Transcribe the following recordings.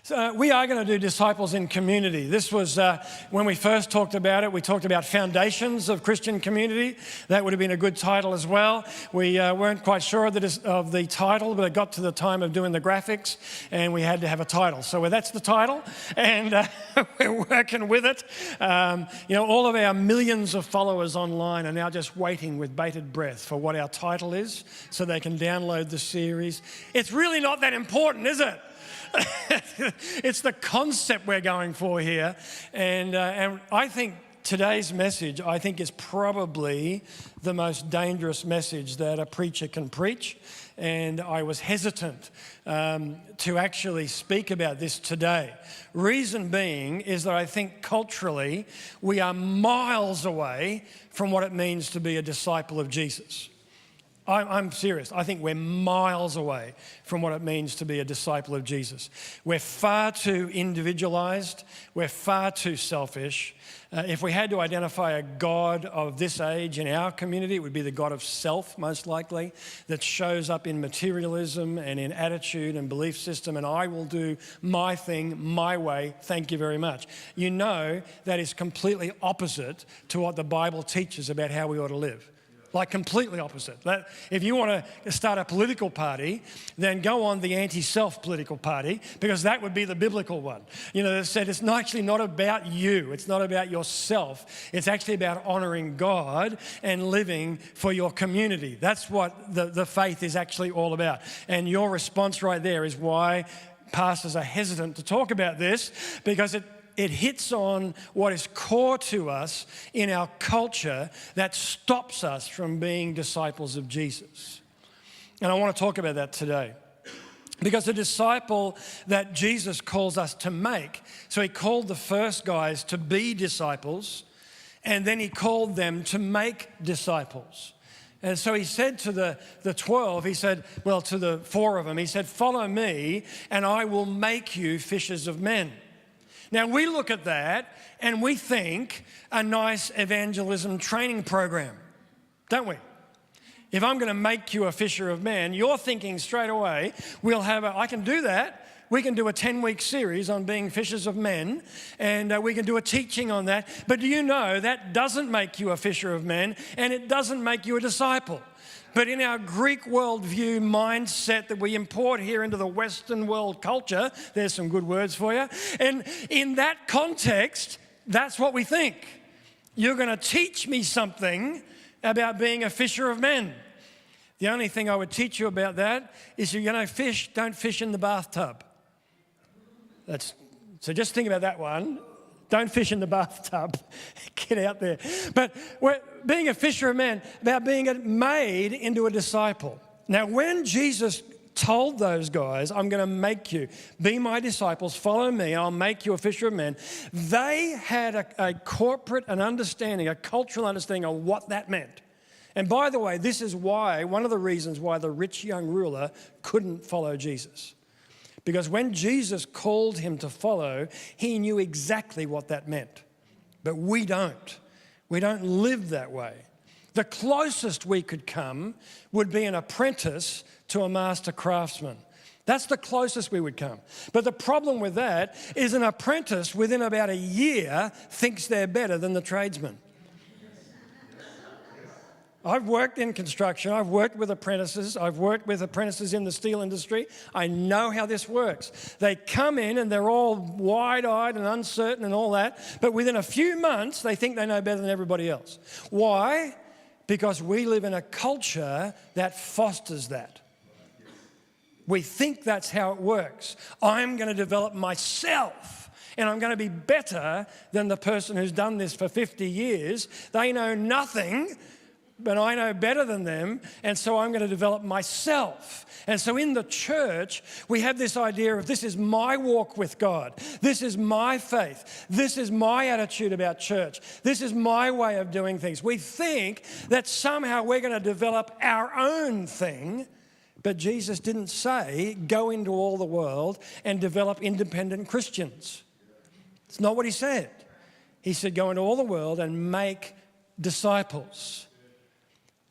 So we are going to do Disciples in Community. This was, when we first talked about it, we talked about foundations of Christian community. That would have been a good title as well. We weren't quite sure of the title, but it got to the time of doing the graphics and we had to have a title. So that's the title and we're working with it. All of our millions of followers online are now just waiting with bated breath for what our title is so they can download the series. It's really not that important, is it? It's the concept we're going for here. And I think today's message, is probably the most dangerous message that a preacher can preach. And I was hesitant to actually speak about this today. Reason being is that I think culturally we are miles away from what it means to be a disciple of Jesus. I'm serious. I think we're miles away from what it means to be a disciple of Jesus. We're far too individualized. We're far too selfish. If we had to identify a God of this age in our community, it would be the God of self, most likely, that shows up in materialism and in attitude and belief system, and I will do my thing, my way, thank you very much. You know that is completely opposite to what the Bible teaches about how we ought to live. Like completely opposite. If you want to start a political party, then go on the anti-self political party because that would be the biblical one. They said it's actually not about you. It's not about yourself. It's actually about honouring God and living for your community. That's what the faith is actually all about. And your response right there is why pastors are hesitant to talk about this, because it hits on what is core to us in our culture that stops us from being disciples of Jesus. And I want to talk about that today. Because the disciple that Jesus calls us to make, so he called the first guys to be disciples, and then he called them to make disciples. And so he said to the 12, to the 4 of them, he said, "Follow me and I will make you fishers of men." Now, we look at that and we think a nice evangelism training program, don't we? If I'm going to make you a fisher of men, you're thinking straight away, I can do that. We can do a 10-week series on being fishers of men, and we can do a teaching on that. But do you know that doesn't make you a fisher of men, and it doesn't make you a disciple? But in our Greek worldview mindset that we import here into the Western world culture, there's some good words for you. And in that context, that's what we think. You're going to teach me something about being a fisher of men. The only thing I would teach you about that is you're going to fish, don't fish in the bathtub. So just think about that one. Don't fish in the bathtub. Get out there. But being a fisher of men, about being made into a disciple. Now, when Jesus told those guys, "I'm going to make you, be my disciples, follow me, I'll make you a fisher of men," they had a corporate understanding, a cultural understanding of what that meant. And by the way, this is one of the reasons why the rich young ruler couldn't follow Jesus. Because when Jesus called him to follow, he knew exactly what that meant. But we don't. We don't live that way. The closest we could come would be an apprentice to a master craftsman. That's the closest we would come. But the problem with that is an apprentice within about a year thinks they're better than the tradesman. I've worked in construction, I've worked with apprentices, I've worked with apprentices in the steel industry. I know how this works. They come in and they're all wide-eyed and uncertain and all that, but within a few months they think they know better than everybody else. Why? Because we live in a culture that fosters that. We think that's how it works. I'm going to develop myself and I'm going to be better than the person who's done this for 50 years. They know nothing, but I know better than them, and so I'm going to develop myself. And so in the church, we have this idea of this is my walk with God. This is my faith. This is my attitude about church. This is my way of doing things. We think that somehow we're going to develop our own thing, but Jesus didn't say, go into all the world and develop independent Christians. It's not what he said. He said, go into all the world and make disciples.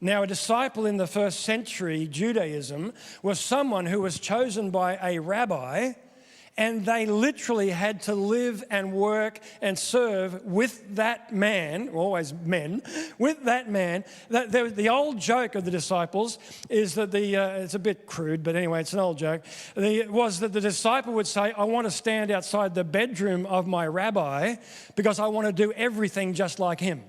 Now, a disciple in the first century Judaism was someone who was chosen by a rabbi And they literally had to live and work and serve with that man, always men, with that man. The old joke of the disciples is that it's a bit crude, but anyway, it's an old joke. Was that the disciple would say, I want to stand outside the bedroom of my rabbi because I want to do everything just like him.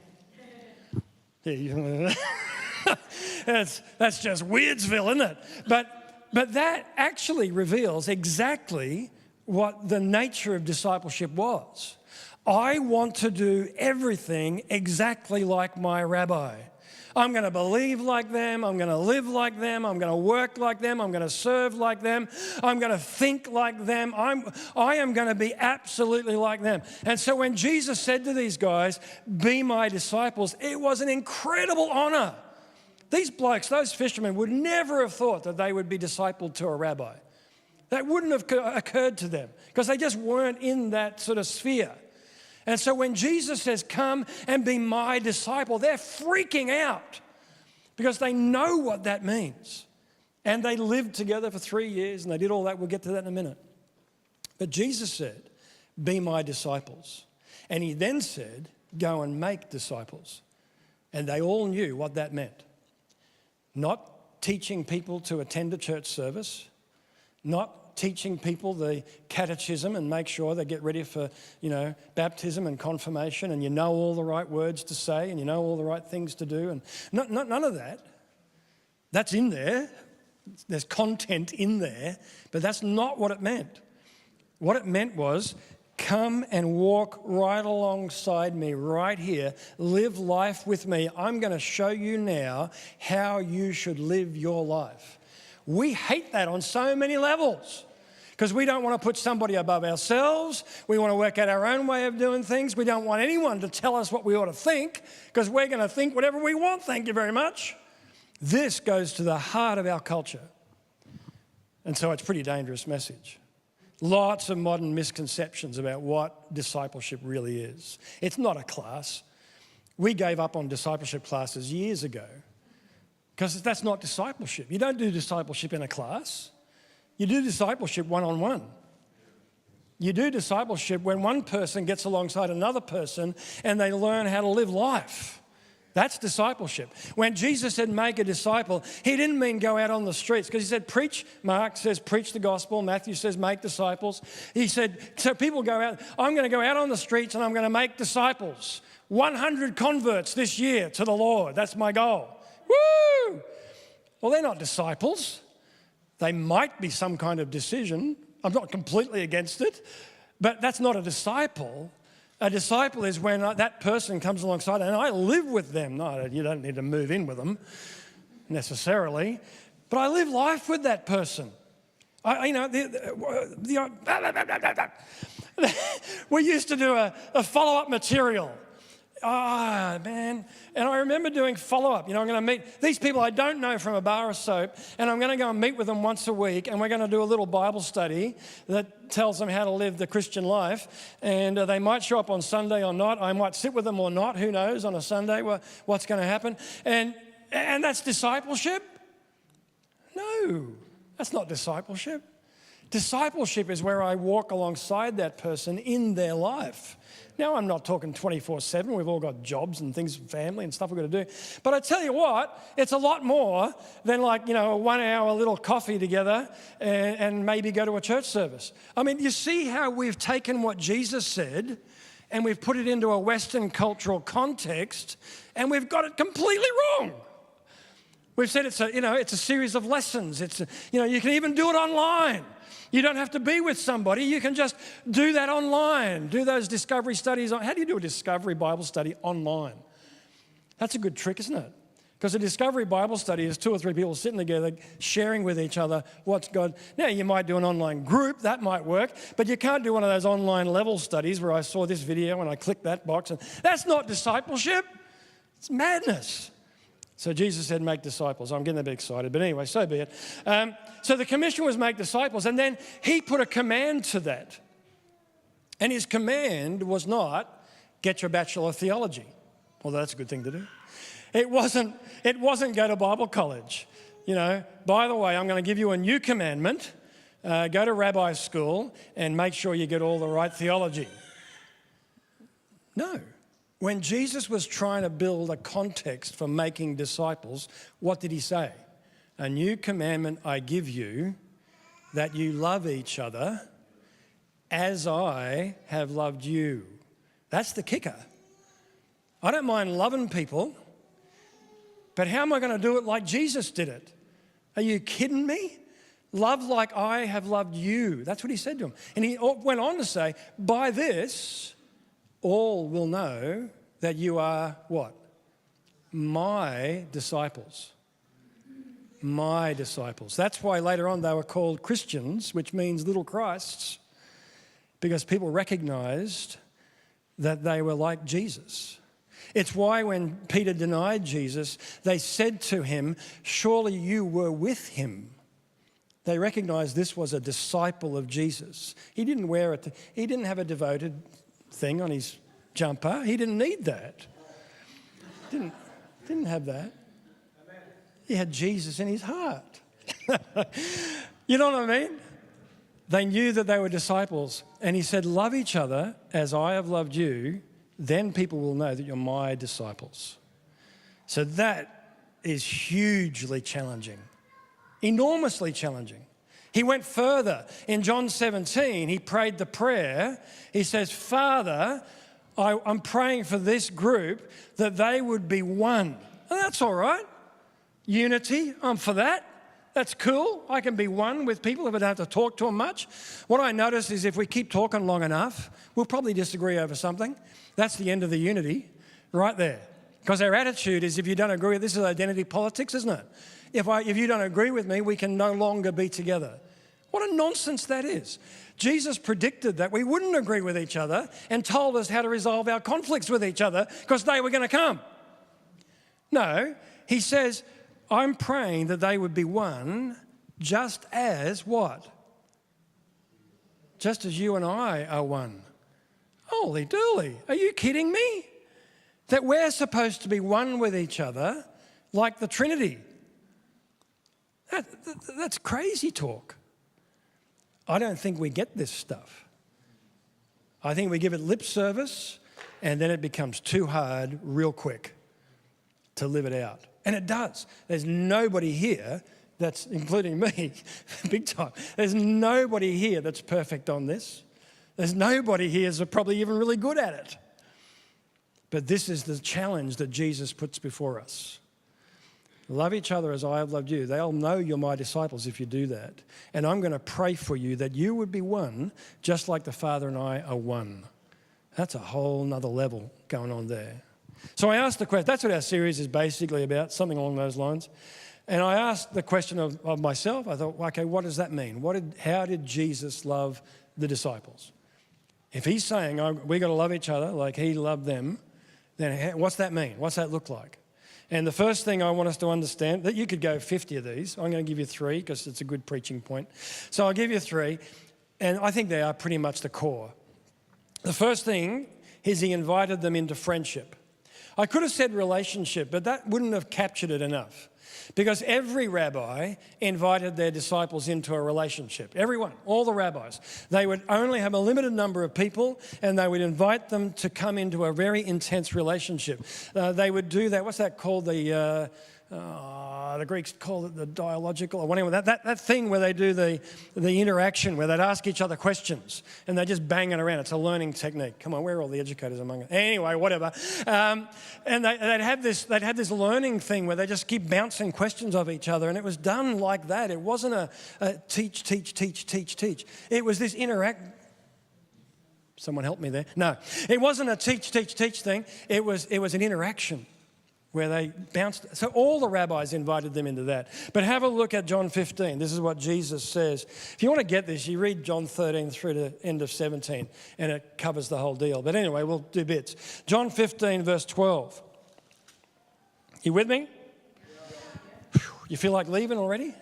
That's just Weirdsville, isn't it? But that actually reveals exactly what the nature of discipleship was. I want to do everything exactly like my rabbi. I'm going to believe like them. I'm going to live like them. I'm going to work like them. I'm going to serve like them. I'm going to think like them. I am going to be absolutely like them. And so when Jesus said to these guys, be my disciples, it was an incredible honor. These blokes, those fishermen, would never have thought that they would be discipled to a rabbi. That wouldn't have occurred to them because they just weren't in that sort of sphere. And so when Jesus says, come and be my disciple, they're freaking out because they know what that means. And they lived together for 3 years and they did all that. We'll get to that in a minute. But Jesus said, be my disciples. And he then said, go and make disciples. And they all knew what that meant. Not teaching people to attend a church service, not teaching people the catechism and make sure they get ready for, baptism and confirmation and you know all the right words to say and you know all the right things to do. And none of that. That's in there. There's content in there, but that's not what it meant. What it meant was, come and walk right alongside me right here. Live life with me. I'm going to show you now how you should live your life. We hate that on so many levels because we don't want to put somebody above ourselves. We want to work out our own way of doing things. We don't want anyone to tell us what we ought to think because we're going to think whatever we want, thank you very much. This goes to the heart of our culture. And so it's a pretty dangerous message. Lots of modern misconceptions about what discipleship really is. It's not a class. We gave up on discipleship classes years ago because that's not discipleship. You don't do discipleship in a class. You do discipleship one-on-one. You do discipleship when one person gets alongside another person and they learn how to live life. That's discipleship. When Jesus said make a disciple, he didn't mean go out on the streets because he said preach. Mark says preach the gospel. Matthew says make disciples. He said, so people go out, I'm going to go out on the streets and I'm going to make disciples. 100 converts this year to the Lord. That's my goal. Woo! Well, they're not disciples. They might be some kind of decision. I'm not completely against it, but that's not a disciple. A disciple is when that person comes alongside and I live with them. No, you don't need to move in with them necessarily, but I live life with that person. We used to do a follow-up material. Man. And I remember doing follow-up. I'm going to meet these people I don't know from a bar of soap, and I'm going to go and meet with them once a week, and we're going to do a little Bible study that tells them how to live the Christian life. And they might show up on Sunday or not. I might sit with them or not. Who knows on a Sunday what's going to happen. And that's discipleship? No, that's not discipleship. Discipleship is where I walk alongside that person in their life. Now, I'm not talking 24/7. We've all got jobs and things, family and stuff we've got to do. But I tell you what, it's a lot more than a 1 hour little coffee together and maybe go to a church service. I mean, you see how we've taken what Jesus said and we've put it into a Western cultural context and we've got it completely wrong. We've said it's a series of lessons. You can even do it online. You don't have to be with somebody. You can just do that online. Do those discovery studies. How do you do a discovery Bible study online? That's a good trick, isn't it? Because a discovery Bible study is 2 or 3 people sitting together, sharing with each other what's God. Now, you might do an online group. That might work. But you can't do one of those online level studies where I saw this video and I clicked that box. And that's not discipleship. It's madness. So Jesus said, make disciples. I'm getting a bit excited, but anyway, so be it. So the commission was make disciples, and then he put a command to that. And his command was not, get your Bachelor of Theology. Well, that's a good thing to do. It wasn't go to Bible college. By the way, I'm going to give you a new commandment go to rabbi school and make sure you get all the right theology. No. When Jesus was trying to build a context for making disciples, what did he say? A new commandment I give you, that you love each other as I have loved you. That's the kicker. I don't mind loving people, but how am I going to do it like Jesus did it? Are you kidding me? Love like I have loved you. That's what he said to him. And he went on to say, by this, all will know that you are what? My disciples. My disciples. That's why later on they were called Christians, which means little Christs, because people recognized that they were like Jesus. It's why when Peter denied Jesus, they said to him, surely you were with him. They recognized this was a disciple of Jesus. He didn't wear it. He didn't have a devoted thing on his jumper. He didn't need that. Didn't have that. He had Jesus in his heart. You know what I mean? They knew that they were disciples. And he said, love each other as I have loved you. Then people will know that you're my disciples. So that is hugely challenging. Enormously challenging. He went further. In John 17, he prayed the prayer. He says, Father, I'm praying for this group that they would be one. And that's all right. Unity, I'm for that. That's cool. I can be one with people if I don't have to talk to them much. What I notice is if we keep talking long enough, we'll probably disagree over something. That's the end of the unity right there. Because our attitude is if you don't agree, this is identity politics, isn't it? If you don't agree with me, we can no longer be together. What a nonsense that is. Jesus predicted that we wouldn't agree with each other and told us how to resolve our conflicts with each other because they were going to come. No, he says, I'm praying that they would be one just as what? Just as you and I are one. Holy dooly, are you kidding me? That we're supposed to be one with each other like the Trinity. That's crazy talk. I don't think we get this stuff. I think we give it lip service and then it becomes too hard real quick to live it out. And it does. There's nobody here that's, including me, big time, there's nobody here that's perfect on this. There's nobody here that's probably even really good at it. But this is the challenge that Jesus puts before us. Love each other as I have loved you. They'll know you're my disciples if you do that. And I'm going to pray for you that you would be one, just like the Father and I are one. That's a whole nother level going on there. So I asked the question, that's what our series is basically about, something along those lines. And I asked the question of myself, I thought, okay, what does that mean? How did Jesus love the disciples? If he's saying we got to love each other like he loved them, then what's that mean? What's that look like? And the first thing I want us to understand, that you could go 50 of these. I'm going to give you 3 because it's a good preaching point. So I'll give you 3, and I think they are pretty much the core. The first thing is he invited them into friendship. I could have said relationship, but that wouldn't have captured it enough. Because every rabbi invited their disciples into a relationship. Everyone, all the rabbis. They would only have a limited number of people and they would invite them to come into a very intense relationship. They would do that, what's that called? The Greeks call it the dialogical, or whatever, that thing where they do the interaction, where they'd ask each other questions and they just bang it around. It's a learning technique. Come on, where are all the educators among us? Anyway, whatever. And they'd have this learning thing where they just keep bouncing questions off each other, and it was done like that. It wasn't a teach. It was this interact. Someone help me there. No, it wasn't a teach thing. It was an interaction where they bounced. So all the rabbis invited them into that. But have a look at John 15. This is what Jesus says. If you want to get this, you read John 13 through to the end of 17, and it covers the whole deal. But anyway, we'll do bits. John 15, verse 12. You with me? You feel like leaving already?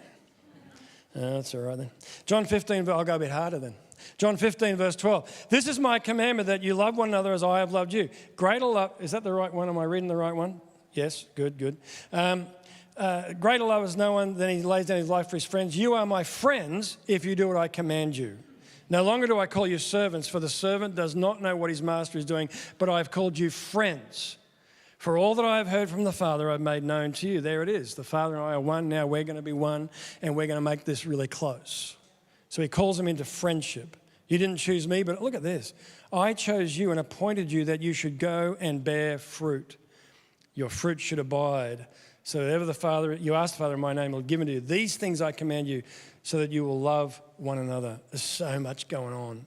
That's all right then. John 15, I'll go a bit harder then. John 15, verse 12. This is my commandment, that you love one another as I have loved you. Greater love, is that the right one? Am I reading the right one? Yes, good. greater love is no one than he lays down his life for his friends. You are my friends if you do what I command you. No longer do I call you servants, for the servant does not know what his master is doing, but I have called you friends. For all that I have heard from the Father, I've made known to you. There it is. The Father and I are one. Now we're going to be one, and we're going to make this really close. So he calls them into friendship. You didn't choose me, but look at this. I chose you and appointed you that you should go and bear fruit. Your fruit should abide. So whatever you ask the Father in my name will give it to you. These things I command you so that you will love one another. There's so much going on.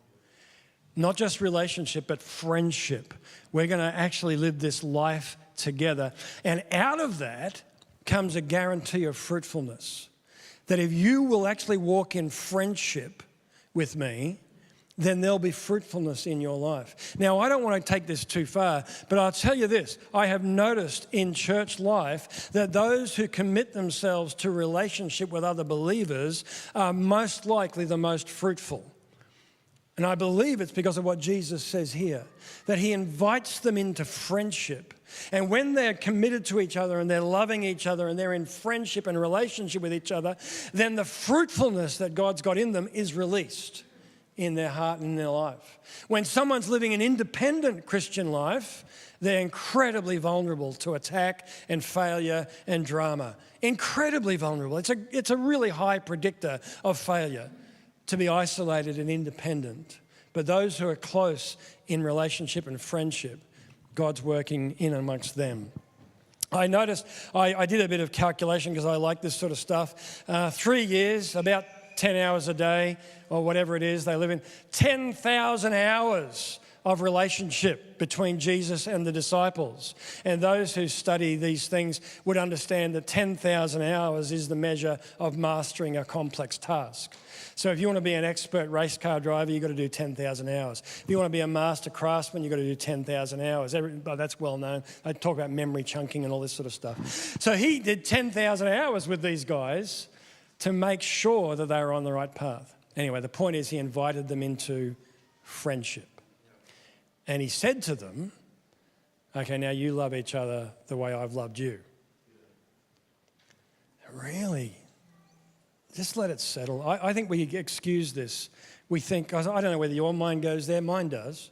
Not just relationship, but friendship. We're going to actually live this life together. And out of that comes a guarantee of fruitfulness. That if you will actually walk in friendship with me, then there'll be fruitfulness in your life. Now, I don't want to take this too far, but I'll tell you this. I have noticed in church life that those who commit themselves to relationship with other believers are most likely the most fruitful. And I believe it's because of what Jesus says here, that he invites them into friendship. And when they're committed to each other and they're loving each other and they're in friendship and relationship with each other, then the fruitfulness that God's got in them is released in their heart and in their life. When someone's living an independent Christian life, they're incredibly vulnerable to attack and failure and drama. Incredibly vulnerable. It's a really high predictor of failure to be isolated and independent. But those who are close in relationship and friendship, God's working in amongst them. I noticed, I did a bit of calculation because I like this sort of stuff. 3 years, about 10 hours a day or whatever it is they live in, 10,000 hours of relationship between Jesus and the disciples. And those who study these things would understand that 10,000 hours is the measure of mastering a complex task. So if you want to be an expert race car driver, you've got to do 10,000 hours. If you want to be a master craftsman, you've got to do 10,000 hours. That's well known. They talk about memory chunking and all this sort of stuff. So he did 10,000 hours with these guys to make sure that they were on the right path. Anyway, the point is he invited them into friendship. And he said to them, okay, now you love each other the way I've loved you. Really? Just let it settle. I think we excuse this. We think, I don't know whether your mind goes there, mine does.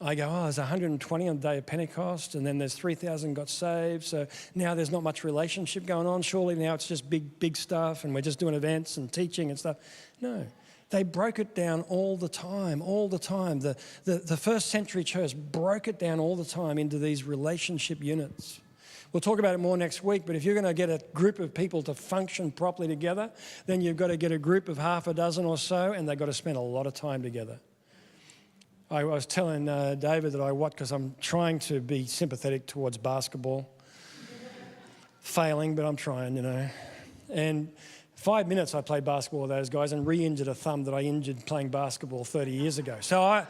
I go, there's 120 on the day of Pentecost, and then there's 3,000 got saved, so now there's not much relationship going on. Surely now it's just big stuff, and we're just doing events and teaching and stuff. No, they broke it down all the time. The first century church broke it down all the time into these relationship units. We'll talk about it more next week, but if you're going to get a group of people to function properly together, then you've got to get a group of half a dozen or so, and they've got to spend a lot of time together. I was telling David that I watch because I'm trying to be sympathetic towards basketball. Failing, but I'm trying, And 5 minutes I played basketball with those guys and re-injured a thumb that I injured playing basketball 30 years ago. So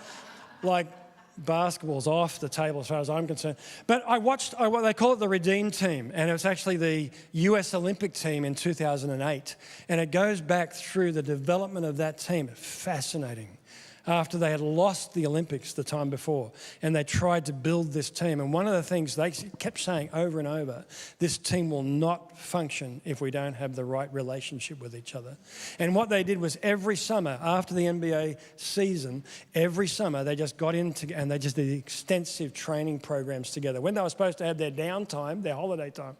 basketball's off the table as far as I'm concerned. But I watched, they call it the Redeem team, and it was actually the US Olympic team in 2008. And it goes back through the development of that team. Fascinating. After they had lost the Olympics the time before, and they tried to build this team. And one of the things they kept saying over and over, this team will not function if we don't have the right relationship with each other. And what they did was every summer, after the NBA season, every summer they just got into and they just did extensive training programs together. When they were supposed to have their downtime, their holiday time,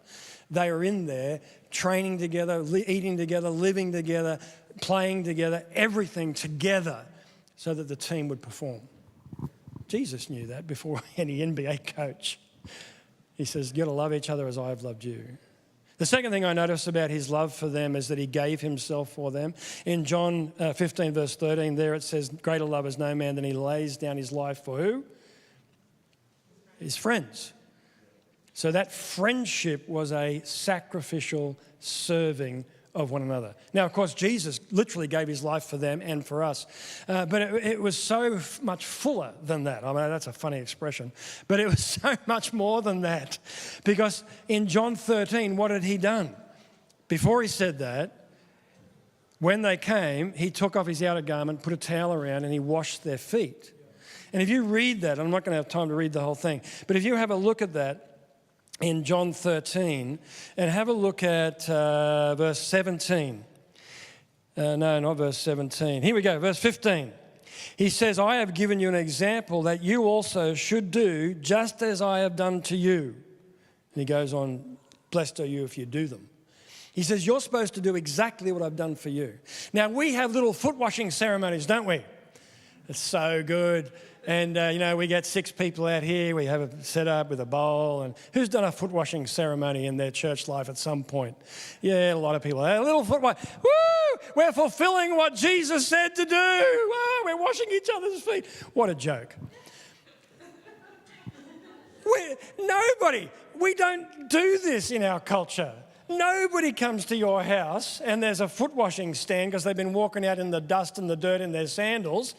they were in there training together, eating together, living together, playing together, everything together, so that the team would perform. Jesus knew that before any NBA coach. He says, you've got to love each other as I have loved you. The second thing I notice about his love for them is that he gave himself for them. In John 15, verse 13, there it says, greater love is no man than he lays down his life for who? His friends. So that friendship was a sacrificial serving of one another. Now, of course, Jesus literally gave his life for them and for us. But it was so much fuller than that. I mean, that's a funny expression. But it was so much more than that. Because in John 13, what had he done? Before he said that, when they came, he took off his outer garment, put a towel around, and he washed their feet. And if you read that, I'm not going to have time to read the whole thing, but if you have a look at that, in John 13 and have a look at verse 17. No, not verse 17. Here we go, verse 15. He says, I have given you an example that you also should do just as I have done to you. And he goes on, blessed are you if you do them. He says, you're supposed to do exactly what I've done for you. Now, we have little foot washing ceremonies, don't we? It's so good. And, we get 6 people out here. We have it set up with a bowl. And who's done a foot washing ceremony in their church life at some point? Yeah, a lot of people. A little foot wash. Woo! We're fulfilling what Jesus said to do. Oh, we're washing each other's feet. What a joke. We don't do this in our culture. Nobody comes to your house and there's a foot washing stand because they've been walking out in the dust and the dirt in their sandals.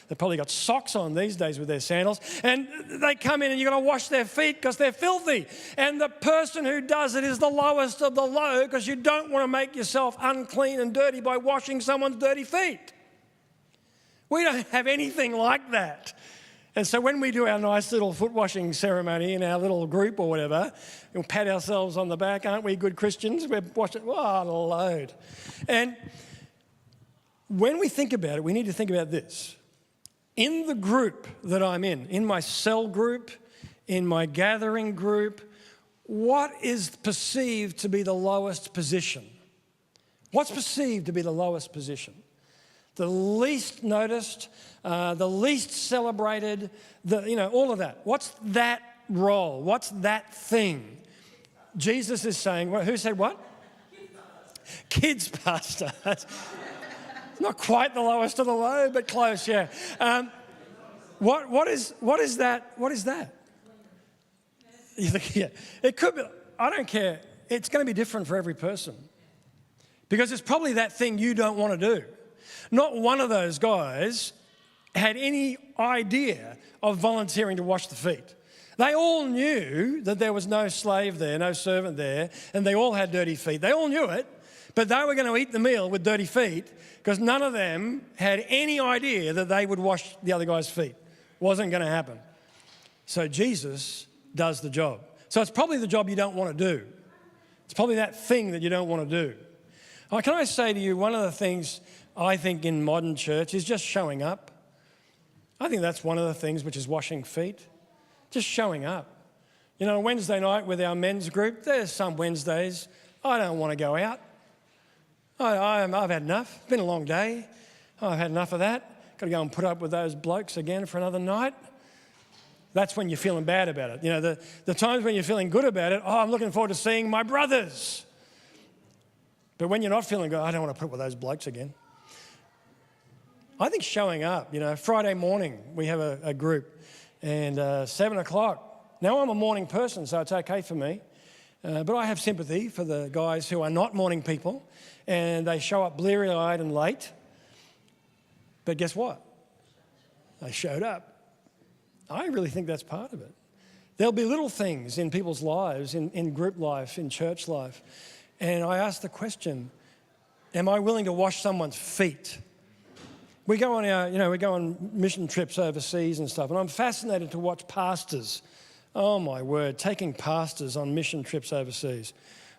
They've probably got socks on these days with their sandals. And they come in and you've got to wash their feet because they're filthy. And the person who does it is the lowest of the low because you don't want to make yourself unclean and dirty by washing someone's dirty feet. We don't have anything like that. And so when we do our nice little foot washing ceremony in our little group or whatever, we'll pat ourselves on the back, aren't we good Christians? We're washing, what a load. And when we think about it, we need to think about this. In the group that I'm in my cell group, in my gathering group, what is perceived to be the lowest position? What's perceived to be the lowest position? The least noticed, the least celebrated, all of that. What's that role? What's that thing? Jesus is saying, who said what? Kids pastor. Not quite the lowest of the low, but close, yeah. What is that? What is that? You think, yeah, it could be, I don't care. It's going to be different for every person. Because it's probably that thing you don't want to do. Not one of those guys had any idea of volunteering to wash the feet. They all knew that there was no slave there, no servant there, and they all had dirty feet. They all knew it, but they were going to eat the meal with dirty feet because none of them had any idea that they would wash the other guy's feet. Wasn't going to happen. So Jesus does the job. So it's probably the job you don't want to do. It's probably that thing that you don't want to do. Oh, can I say to you, one of the things I think in modern church is just showing up. I think that's one of the things which is washing feet. Just showing up. Wednesday night with our men's group, there's some Wednesdays I don't want to go out. I've had enough. It's been a long day. I've had enough of that. Got to go and put up with those blokes again for another night. That's when you're feeling bad about it. The times when you're feeling good about it, I'm looking forward to seeing my brothers. But when you're not feeling good, I don't want to put up with those blokes again. I think showing up, Friday morning we have a group and 7 o'clock. Now I'm a morning person, so it's okay for me. But I have sympathy for the guys who are not morning people and they show up bleary-eyed and late. But guess what? They showed up. I really think that's part of it. There'll be little things in people's lives, in group life, in church life. And I ask the question, am I willing to wash someone's feet? We go on mission trips overseas and stuff, and I'm fascinated to watch pastors. Oh my word, taking pastors on mission trips overseas.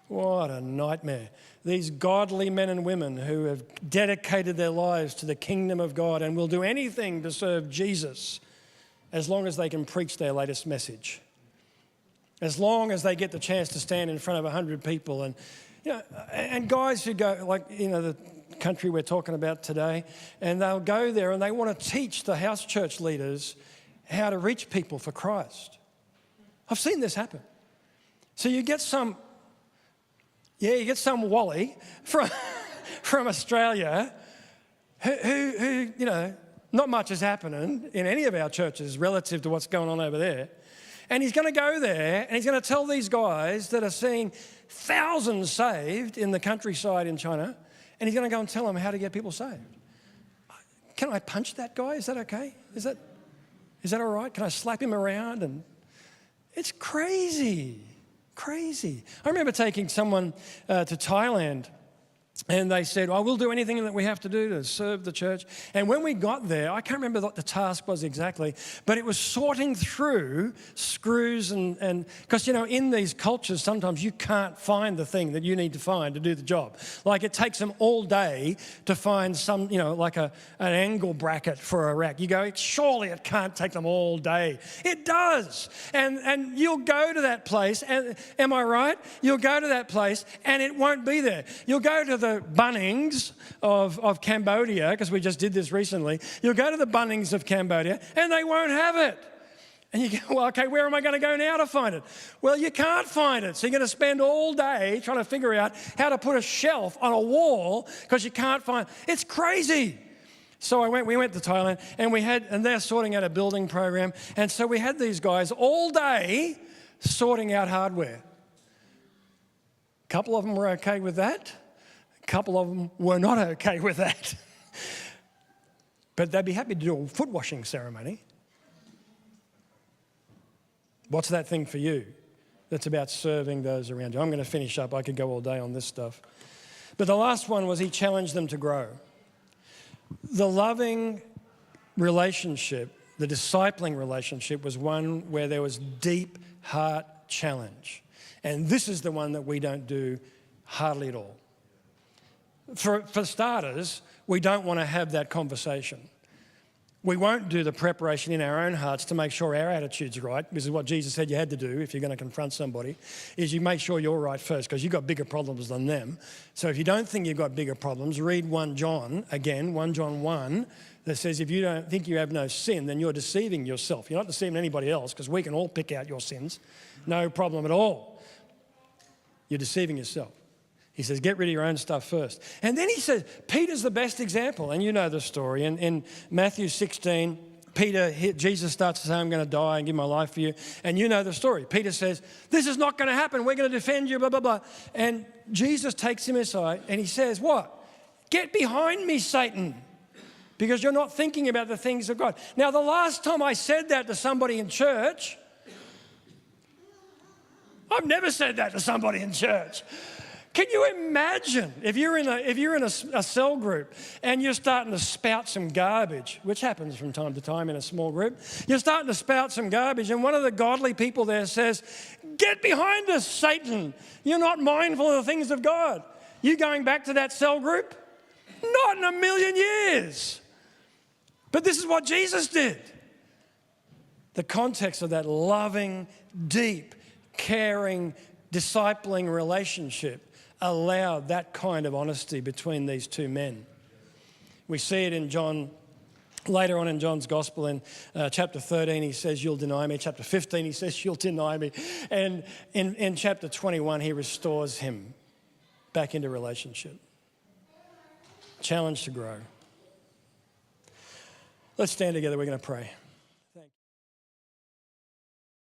What a nightmare. These godly men and women who have dedicated their lives to the kingdom of God and will do anything to serve Jesus as long as they can preach their latest message. As long as they get the chance to stand in front of 100 people and guys who go, the country we're talking about today, and they'll go there and they want to teach the house church leaders how to reach people for Christ. I've seen this happen. So you get some Wally from Australia who not much is happening in any of our churches relative to what's going on over there. And he's going to go there and he's going to tell these guys that are seeing thousands saved in the countryside in China, and he's going to go and tell them how to get people saved. Can I punch that guy? Is that okay? Is that all right? Can I slap him around? And it's crazy. I remember taking someone to Thailand And they said, "Oh, we'll do anything that we have to do to serve the church." And when we got there, I can't remember what the task was exactly, but it was sorting through screws and because, you know, in these cultures, sometimes you can't find the thing that you need to find to do the job. Like it takes them all day to find some, you know, like an angle bracket for a rack. You go, surely it can't take them all day. It does. And you'll go to that place, and am I right? You'll go to that place and it won't be there. You'll go to the Bunnings of Cambodia, because we just did this recently. You'll go to the Bunnings of Cambodia and they won't have it. And you go, well, okay, where am I going to go now to find it? Well, you can't find it. So you're going to spend all day trying to figure out how to put a shelf on a wall because you can't find it. It's crazy. So we went to Thailand and they're sorting out a building program. And so we had these guys all day sorting out hardware. A couple of them were okay with that. A couple of them were not okay with that. But they'd be happy to do a foot washing ceremony. What's that thing for you that's about serving those around you? I'm going to finish up. I could go all day on this stuff. But the last one was he challenged them to grow. The loving relationship, the discipling relationship, was one where there was deep heart challenge. And this is the one that we don't do hardly at all. For starters, we don't want to have that conversation. We won't do the preparation in our own hearts to make sure our attitude's right. This is what Jesus said you had to do if you're going to confront somebody, is you make sure you're right first, because you've got bigger problems than them. So if you don't think you've got bigger problems, read 1 John 1, that says if you don't think you have no sin, then you're deceiving yourself. You're not deceiving anybody else, because we can all pick out your sins. No problem at all. You're deceiving yourself. He says, get rid of your own stuff first. And then he says, Peter's the best example. And you know the story. In Matthew 16, Jesus starts to say, I'm going to die and give my life for you. And you know the story. Peter says, this is not going to happen. We're going to defend you, blah, blah, blah. And Jesus takes him aside and he says, what? Get behind me, Satan, because you're not thinking about the things of God. Now, the last time I said that to somebody in church, I've never said that to somebody in church. Can you imagine if you're in a cell group and you're starting to spout some garbage, which happens from time to time in a small group. You're starting to spout some garbage and one of the godly people there says, get behind us, Satan. You're not mindful of the things of God. You going back to that cell group? Not in a million years. But this is what Jesus did. The context of that loving, deep, caring, discipling relationship allowed that kind of honesty between these two men. We see it in John, later on in John's Gospel in chapter 13, he says, you'll deny me. Chapter 15, he says, you'll deny me. And in chapter 21, he restores him back into relationship. Challenge to grow. Let's stand together, we're going to pray.